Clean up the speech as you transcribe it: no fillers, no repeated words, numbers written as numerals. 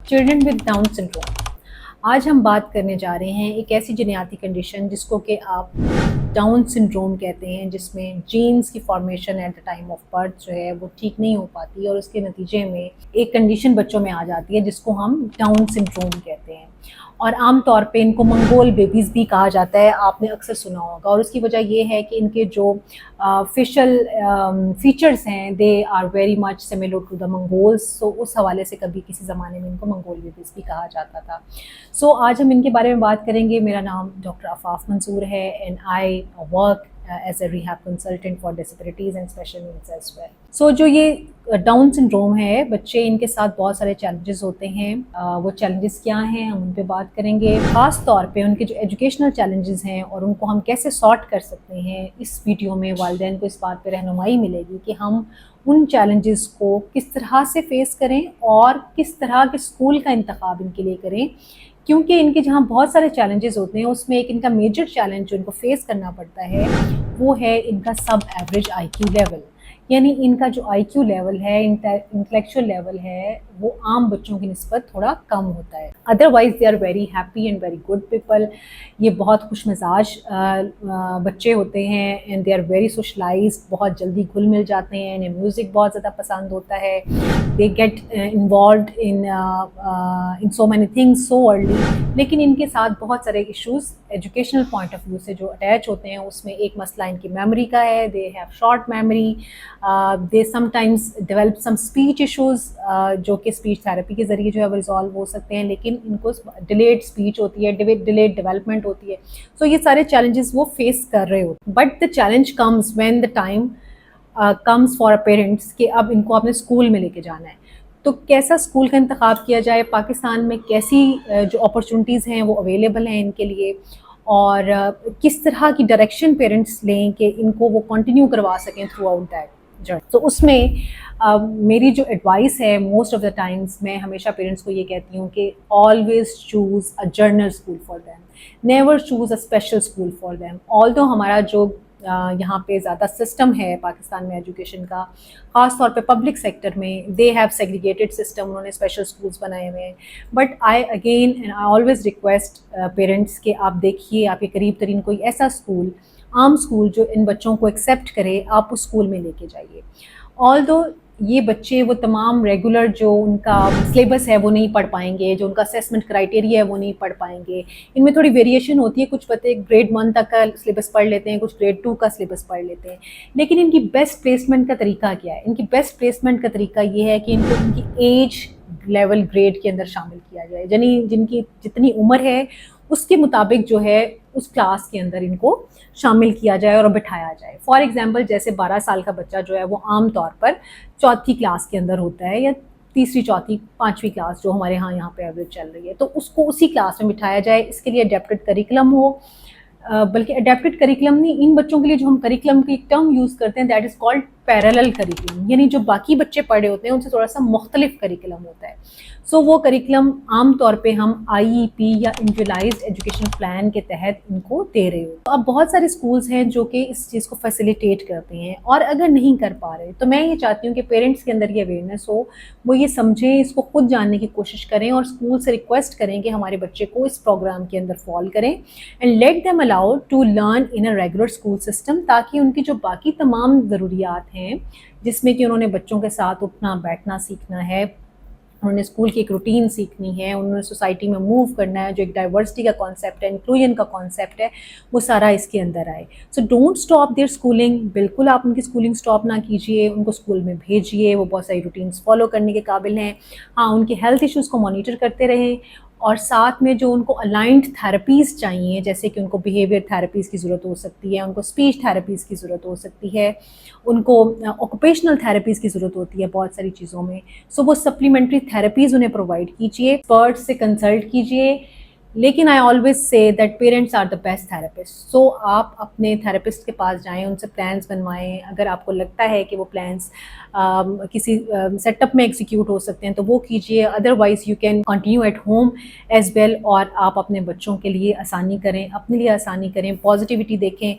Children with down syndrome. आज हम बात करने जा रहे हैं एक ऐसी जनियाती कंडीशन जिसको कि आप डाउन सिंड्रोम कहते हैं, जिसमें जीन्स की formation at the time of birth जो है वो ठीक नहीं हो पाती और उसके नतीजे में एक कंडीशन बच्चों में आ जाती है जिसको हम डाउन सिंड्रोम कहते हैं। और आम तौर पे इनको मंगोल बेबीज़ भी कहा जाता है, आपने अक्सर सुना होगा। और उसकी वजह ये है कि इनके जो फेशियल फीचर्स हैं they are very much similar to the Mongols. So उस हवाले से कभी किसी ज़माने में इनको मंगोल बेबीज़ भी कहा जाता था। सो आज हम इनके बारे में बात करेंगे। मेरा नाम डॉक्टर आफाफ मंसूर है and I work as a rehab consultant for disabilities and special needs as well. So जो ये डाउन सिंड्रोम है, बच्चे इनके साथ बहुत सारे चैलेंजेस होते हैं। वो चैलेंजेस क्या हैं हम उन पे बात करेंगे। ख़ास तौर पे उनके जो एजुकेशनल चैलेंजेस हैं और उनको हम कैसे सॉर्ट कर सकते हैं, इस वीडियो में वालिदैन को इस बात पे रहनुमाई मिलेगी कि हम उन चैलेंजेस को किस तरह से फेस करें और किस तरह के स्कूल का इंतखाब इनके लिए करें। क्योंकि इनके जहाँ बहुत सारे चैलेंजेस होते हैं, उसमें एक इनका मेजर चैलेंज जो इनको फेस करना पड़ता है वो है इनका सब एवरेज आईक्यू लेवल। यानी इनका जो आईक्यू लेवल है, इंटेलेक्चुअल लेवल है, वो आम बच्चों की निस्बत थोड़ा कम होता है। Otherwise they are very happy and very good people. ये बहुत खुश मिजाज बच्चे होते हैं and they are very socialise, बहुत जल्दी घुल मिल जाते हैं। इन्हें म्यूज़िक बहुत ज़्यादा पसंद होता है। They get involve in so many things so early. लेकिन इनके साथ बहुत सारे issues educational point of view से जो अटैच होते हैं, उसमें एक मसला इनकी मेमोरी का है। They have short memory, they sometimes develop some speech issues जो कि स्पीच थेरेपी के ज़रिए जो है वो रिजॉल्व हो सकते हैं, लेकिन इनको डिलेड स्पीच होती है, डिलेड डेवलपमेंट होती है। सो ये सारे चैलेंजेस वो फेस कर रहे होते हैं। But the challenge comes when the time comes for parents कि अब इनको अपने स्कूल में लेके जाना है। तो कैसा स्कूल का इंतखाब किया जाए, पाकिस्तान में कैसी जो अपॉर्चुनिटीज़ हैं वो अवेलेबल हैं इनके लिए, और किस तरह की डायरेक्शन पेरेंट्स लें कि इनको वो कंटिन्यू करवा सकें थ्रू आउट दैट जर्नी। तो उसमें मेरी जो एडवाइस है, मोस्ट ऑफ द टाइम्स मैं हमेशा पेरेंट्स को ये कहती हूँ कि always choose a journal school for them, never choose a special school for them. Although हमारा जो यहाँ पे ज़्यादा सिस्टम है पाकिस्तान में एजुकेशन का, ख़ास तौर पे पब्लिक सेक्टर में, दे हैव सेग्रीगेटेड सिस्टम, उन्होंने स्पेशल स्कूल्स बनाए हुए हैं। But I again and I always request parents कि आप देखिए आपके करीब तरीन कोई ऐसा स्कूल, आम स्कूल जो इन बच्चों को एक्सेप्ट करे, आप उस स्कूल में लेके जाइए। ऑल्दो ये बच्चे वो तमाम रेगुलर जो उनका सिलेबस है वो नहीं पढ़ पाएंगे, जो उनका असेसमेंट क्राइटेरिया है वो नहीं पढ़ पाएंगे। इनमें थोड़ी वेरिएशन होती है, कुछ बच्चे ग्रेड 1 तक का सिलेबस पढ़ लेते हैं, कुछ ग्रेड 2 का सिलेबस पढ़ लेते हैं। लेकिन इनकी बेस्ट प्लेसमेंट का तरीका क्या है? इनकी बेस्ट प्लेसमेंट का तरीका ये है कि इनको इनकी एज लेवल ग्रेड के अंदर शामिल किया जाए। यानी जिनकी जितनी उम्र है उसके मुताबिक जो है उस क्लास के अंदर इनको शामिल किया जाए और बिठाया जाए। फॉर एग्जांपल जैसे 12 साल का बच्चा जो है वो आम तौर पर चौथी क्लास के अंदर होता है, या तीसरी, चौथी, पाँचवीं क्लास जो हमारे यहाँ पे एवरेज चल रही है, तो उसको उसी क्लास में बिठाया जाए। इसके लिए अडेप्टेड करिकुलम हो, बल्कि अडेप्टेड करिकुलम नहीं, इन बच्चों के लिए जो हम करिकुलम की टर्म यूज़ करते हैं that is called parallel curriculum. यानी जो बाकी बच्चे पढ़े होते हैं उनसे थोड़ा सा मुख्तलिफ करिकुलम होता है। सो वो करिकुलम आम तौर पे हम आईईपी या इंडिविजुअलाइज्ड एजुकेशन प्लान के तहत इनको दे रहे हो। तो अब बहुत सारे स्कूल्स हैं जो कि इस चीज़ को फैसिलिटेट करते हैं, और अगर नहीं कर पा रहे तो मैं ये चाहती हूँ कि पेरेंट्स के अंदर ये अवेयरनेस हो, वो ये समझें, इसको खुद जानने की कोशिश करें और स्कूल से रिक्वेस्ट करें कि हमारे बच्चे को इस प्रोग्राम के अंदर फॉल करें and let them allow to learn in a regular school system, ताकि उनकी जो बाकी तमाम ज़रूरियात हैं, जिसमें कि उन्होंने बच्चों के साथ उठना बैठना सीखना है, उन्होंने स्कूल की एक रूटीन सीखनी है, उन्होंने सोसाइटी में मूव करना है, जो एक डाइवर्सिटी का कॉन्सेप्ट है, इंक्लूजन का कॉन्सेप्ट है, वो सारा इसके अंदर आए। So don't stop their schooling, बिल्कुल आप उनकी स्कूलिंग स्टॉप ना कीजिए, उनको स्कूल में भेजिए, वो बहुत सारी रूटीन्स फॉलो करने के काबिल हैं। हाँ, उनके हेल्थ इश्यूज़ को मॉनिटर करते रहें, और साथ में जो उनको अलाइंड थेरेपीज़ चाहिए, जैसे कि उनको बिहेवियर थेरेपीज़ की ज़रूरत हो सकती है, उनको स्पीच थेरेपीज़ की ज़रूरत हो सकती है, उनको ऑक्यूपेशनल थेरेपीज़ की ज़रूरत होती है बहुत सारी चीज़ों में। सो वो सप्लीमेंट्री थेरेपीज़ उन्हें प्रोवाइड कीजिए, एक्सपर्ट से कंसल्ट कीजिए। लेकिन I always say that parents are the best therapist. So आप अपने थेरेपिस्ट के पास जाएं, उनसे प्लान्स बनवाएं। अगर आपको लगता है कि वो प्लान्स किसी सेटअप में एग्जीक्यूट हो सकते हैं तो वो कीजिए, otherwise you can continue at home as well. और आप अपने बच्चों के लिए आसानी करें, अपने लिए आसानी करें, पॉजिटिविटी देखें।